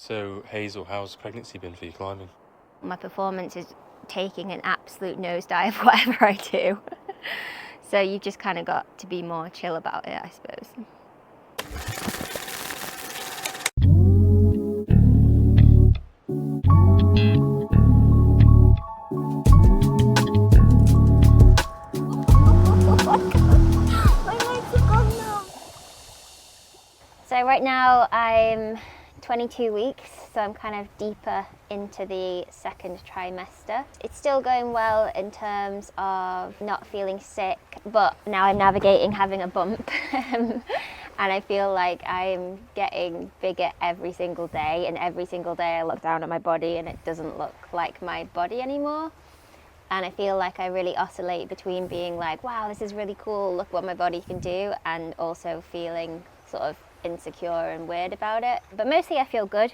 So, Hazel, how's pregnancy been for you climbing? My performance is taking an absolute nosedive whatever I do. So you've just kind of got to be more chill about it, I suppose. My legs are gone now. So right now I'm 22 weeks, so I'm kind of deeper into the second trimester. It's still going well in terms of not feeling sick, but now I'm navigating having a bump. And I feel like I'm getting bigger every single day, and every single day I look down at my body and it doesn't look like my body anymore. And I feel like I really oscillate between being like, wow, this is really cool, look what my body can do, and also feeling sort of insecure and weird about it. But mostly I feel good.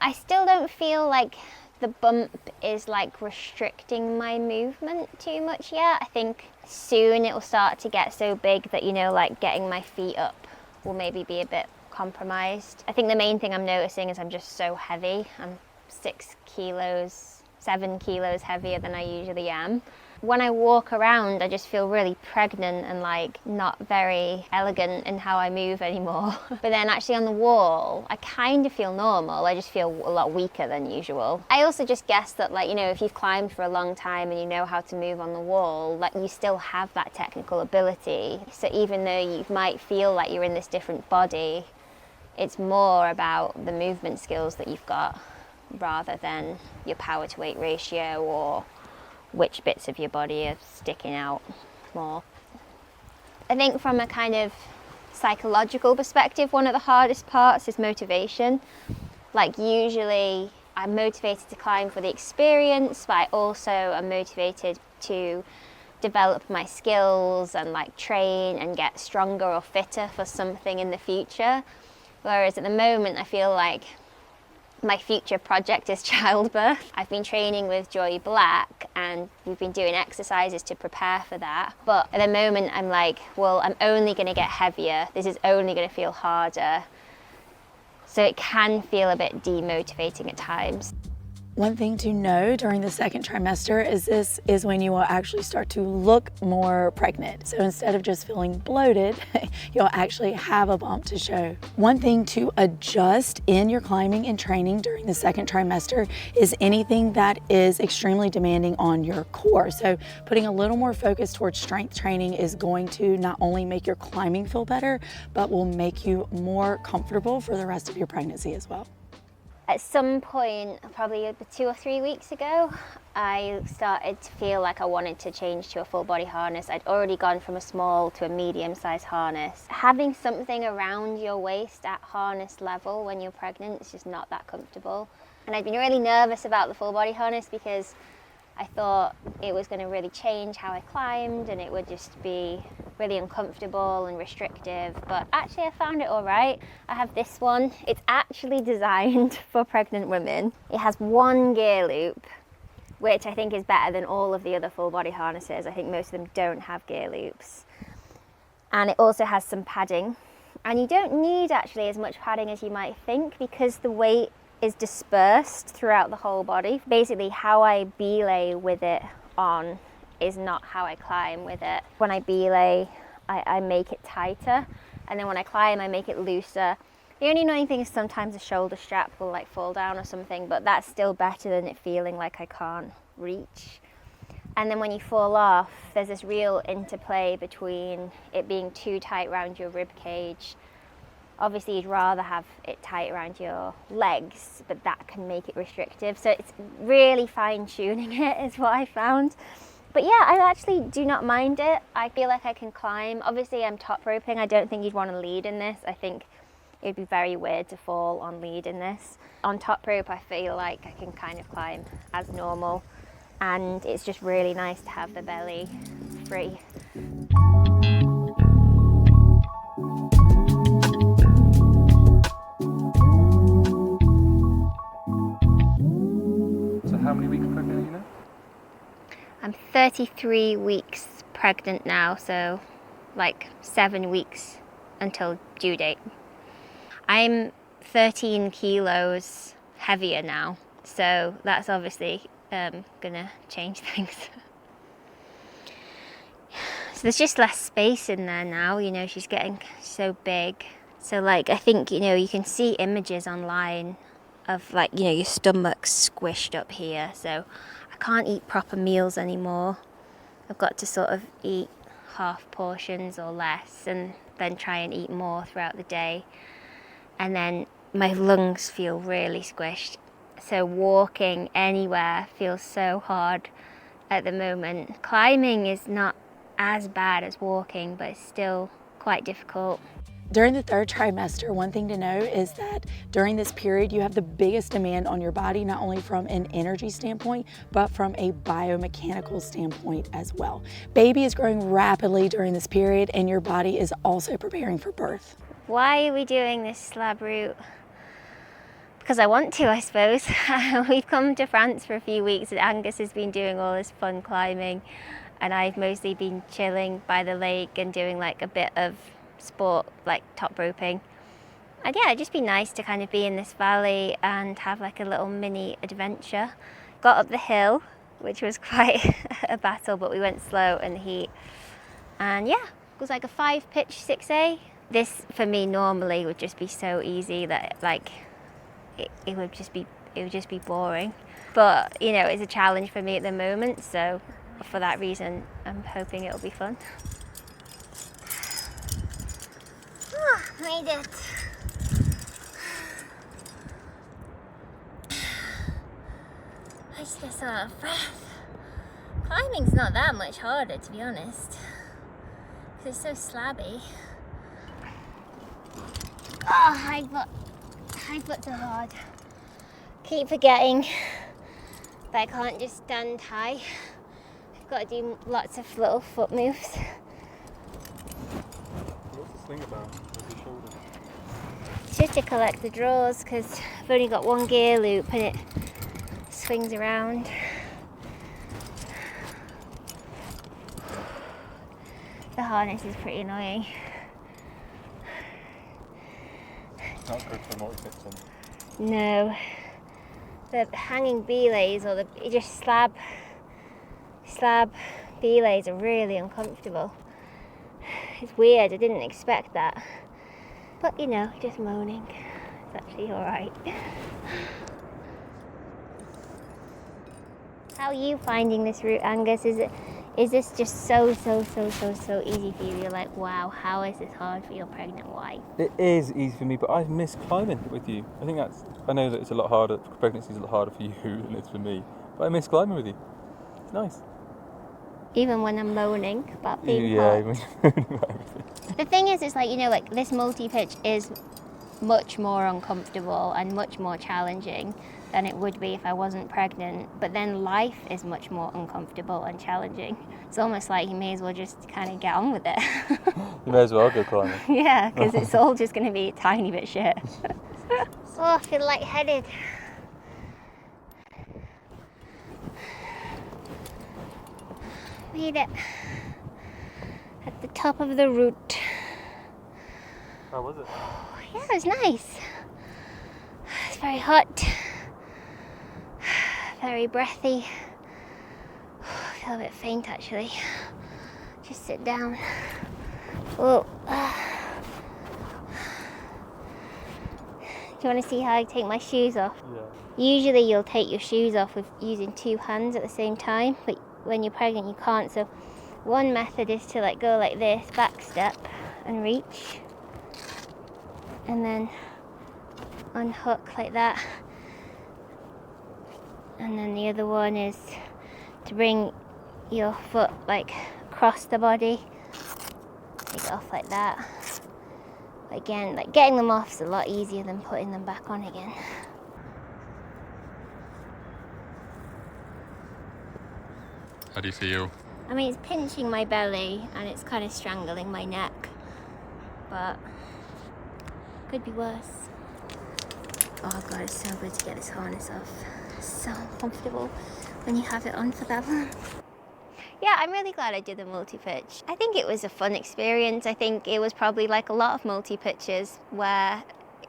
I still don't feel like the bump is like restricting my movement too much yet. I think soon it will start to get so big that, you know, like getting my feet up will maybe be a bit compromised. I think the main thing I'm noticing is I'm just so heavy. I'm 7 kilos heavier than I usually am. When I walk around, I just feel really pregnant and like not very elegant in how I move anymore. But then actually on the wall, I kind of feel normal. I just feel a lot weaker than usual. I also just guess that, like, you know, if you've climbed for a long time and you know how to move on the wall, like you still have that technical ability. So even though you might feel like you're in this different body, it's more about the movement skills that you've got rather than your power to weight ratio or which bits of your body are sticking out more. I think from a kind of psychological perspective, one of the hardest parts is motivation. Like usually I'm motivated to climb for the experience, but I also am motivated to develop my skills and like train and get stronger or fitter for something in the future. Whereas at the moment I feel like my future project is childbirth. I've been training with Joy Black and we've been doing exercises to prepare for that. But at the moment I'm like, well, I'm only going to get heavier. This is only going to feel harder. So it can feel a bit demotivating at times. One thing to know during the second trimester is this is when you will actually start to look more pregnant. So instead of just feeling bloated, you'll actually have a bump to show. One thing to adjust in your climbing and training during the second trimester is anything that is extremely demanding on your core. So putting a little more focus towards strength training is going to not only make your climbing feel better, but will make you more comfortable for the rest of your pregnancy as well. At some point, probably 2 or 3 weeks ago, I started to feel like I wanted to change to a full body harness. I'd already gone from a small to a medium-sized harness. Having something around your waist at harness level when you're pregnant is just not that comfortable. And I'd been really nervous about the full body harness because I thought it was going to really change how I climbed and it would just be really uncomfortable and restrictive, but actually I found it all right. I have this one. It's actually designed for pregnant women. It has one gear loop, which I think is better than all of the other full body harnesses. I think most of them don't have gear loops. And it also has some padding. And you don't need actually as much padding as you might think because the weight is dispersed throughout the whole body. Basically, how I belay with it on is not how I climb with it. When I belay, I make it tighter, and then when I climb, I make it looser. The only annoying thing is sometimes the shoulder strap will like fall down or something, but that's still better than it feeling like I can't reach. And then when you fall off, there's this real interplay between it being too tight around your rib cage. Obviously, you'd rather have it tight around your legs, but that can make it restrictive. So it's really fine-tuning it is what I found. But yeah, I actually do not mind it. I feel like I can climb. Obviously, I'm top roping. I don't think you'd want to lead in this. I think it would be very weird to fall on lead in this. On top rope, I feel like I can kind of climb as normal. And it's just really nice to have the belly free. So, how many weeks pregnant are you now? I'm 33 weeks pregnant now, so like 7 weeks until due date. I'm 13 kilos heavier now. So that's obviously gonna change things. So there's just less space in there now, you know, she's getting so big. So like, I think, you know, you can see images online of like, you know, your stomach squished up here. So I can't eat proper meals anymore. I've got to sort of eat half portions or less and then try and eat more throughout the day. And then my lungs feel really squished. So walking anywhere feels so hard at the moment. Climbing is not as bad as walking, but it's still quite difficult. During the 3rd trimester, one thing to know is that during this period, you have the biggest demand on your body, not only from an energy standpoint, but from a biomechanical standpoint as well. Baby is growing rapidly during this period, and your body is also preparing for birth. Why are we doing this slab route? Because I want to, I suppose. We've come to France for a few weeks and Angus has been doing all this fun climbing, and I've mostly been chilling by the lake and doing like a bit of sport, like top roping. And yeah, it'd just be nice to kind of be in this valley and have like a little mini adventure. Got up the hill, which was quite a battle, but we went slow in the heat. And yeah, it was like a 5-pitch 6A. This for me normally would just be so easy that like it would just be boring. But you know, it's a challenge for me at the moment, so for that reason I'm hoping it'll be fun. Oh, made it. I just get so out of breath. Climbing's not that much harder, to be honest, because it's so slabby. Oh, high foot's are hard. Keep forgetting that I can't just stand high. I've got to do lots of little foot moves. What's the sling about? Where's your shoulder? It's just to collect the draws because I've only got one gear loop and it swings around. The harness is pretty annoying. Not good for multi-pitch then. No, the hanging belays or the just slab belays are really uncomfortable. It's weird, I didn't expect that. But you know, just moaning. It's actually alright. How are you finding this route, Angus? Is this just so easy for you? You're like, wow, how is this hard for your pregnant wife? It is easy for me, but I miss climbing with you. I know that it's a lot harder, pregnancy is a lot harder for you than it's for me, but I miss climbing with you. It's nice. Even when I'm moaning about being Yeah, hot. even about everything. The thing is, it's like, you know, like this multi-pitch is much more uncomfortable and much more challenging than it would be if I wasn't pregnant, but then life is much more uncomfortable and challenging. It's almost like you may as well just kind of get on with it. You may as well go climbing. Yeah, because it's all just going to be a tiny bit shit. Oh, I feel lightheaded. Made it at the top of the route. How was it? Yeah, it was nice. It's very hot, very breathy. I feel a bit faint actually. Just sit down. Oh. Do you want to see how I take my shoes off? Yeah. Usually you'll take your shoes off with using two hands at the same time, but when you're pregnant you can't. So one method is to like go like this, back step and reach, and then unhook like that. And then the other one is to bring your foot like across the body, take it off like that. But again, like getting them off is a lot easier than putting them back on again. How do you feel? I mean, it's pinching my belly and it's kind of strangling my neck, but could be worse. Oh god, it's so good to get this harness off. It's so comfortable when you have it on for that long. Yeah, I'm really glad I did the multi-pitch. I think it was a fun experience. I think it was probably like a lot of multi-pitches where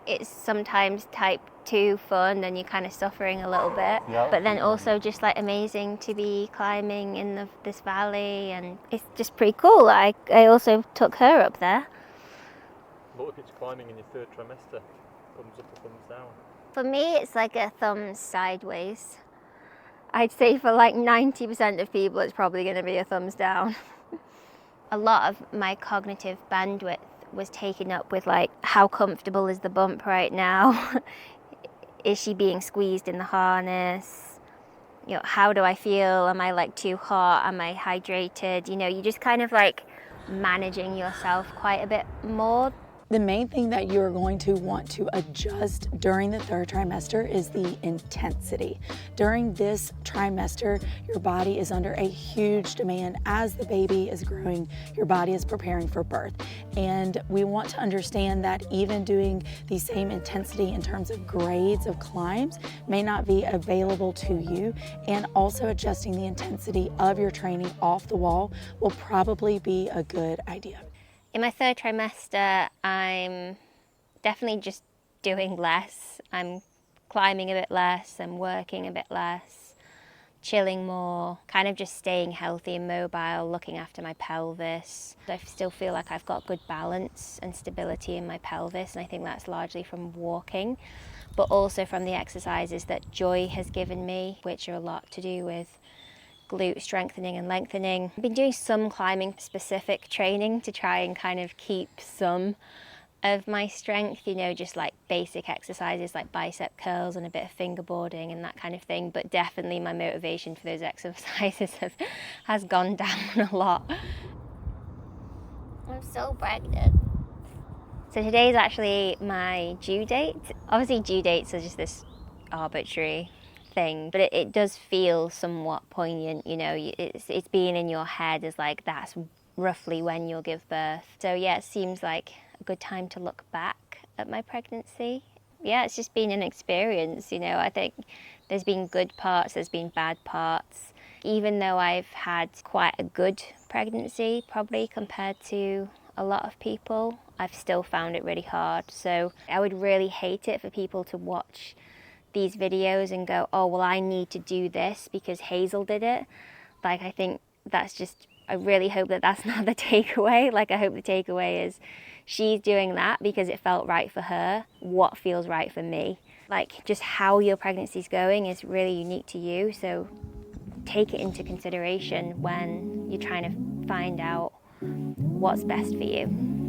It's sometimes type 2 fun and you're kind of suffering a little bit, Yeah. but then also just like amazing to be climbing in this valley, and it's just pretty cool. I also took her up there. Multipitch climbing in your 3rd trimester, thumbs up or thumbs down? For me, it's like a thumb sideways. I'd say for like 90% of people, it's probably going to be a thumbs down. A lot of my cognitive bandwidth was taken up with like, how comfortable is the bump right now? Is she being squeezed in the harness? You know, how do I feel? Am I like too hot? Am I hydrated? You know, you just kind of like managing yourself quite a bit more. The main thing that you're going to want to adjust during the 3rd trimester is the intensity. During this trimester, your body is under a huge demand. As the baby is growing, your body is preparing for birth. And we want to understand that even doing the same intensity in terms of grades of climbs may not be available to you. And also adjusting the intensity of your training off the wall will probably be a good idea. In my 3rd trimester, I'm definitely just doing less. I'm climbing a bit less, I'm working a bit less, chilling more, kind of just staying healthy and mobile, looking after my pelvis. I still feel like I've got good balance and stability in my pelvis, and I think that's largely from walking, but also from the exercises that Joy has given me, which are a lot to do with glute strengthening and lengthening. I've been doing some climbing specific training to try and kind of keep some of my strength, you know, just like basic exercises like bicep curls and a bit of fingerboarding and that kind of thing, but definitely my motivation for those exercises has gone down a lot. I'm so pregnant. So today's actually my due date. Obviously due dates are just this arbitrary thing, but it does feel somewhat poignant, you know. It's being in your head as like, that's roughly when you'll give birth. So yeah, it seems like a good time to look back at my pregnancy. Yeah, it's just been an experience, you know. I think there's been good parts, there's been bad parts. Even though I've had quite a good pregnancy, probably compared to a lot of people, I've still found it really hard. So I would really hate it for people to watch these videos and go, oh, well, I need to do this because Hazel did it. Like, I think that's just, I really hope that that's not the takeaway. Like, I hope the takeaway is she's doing that because it felt right for her. What feels right for me? Like, just how your pregnancy's going is really unique to you. So take it into consideration when you're trying to find out what's best for you.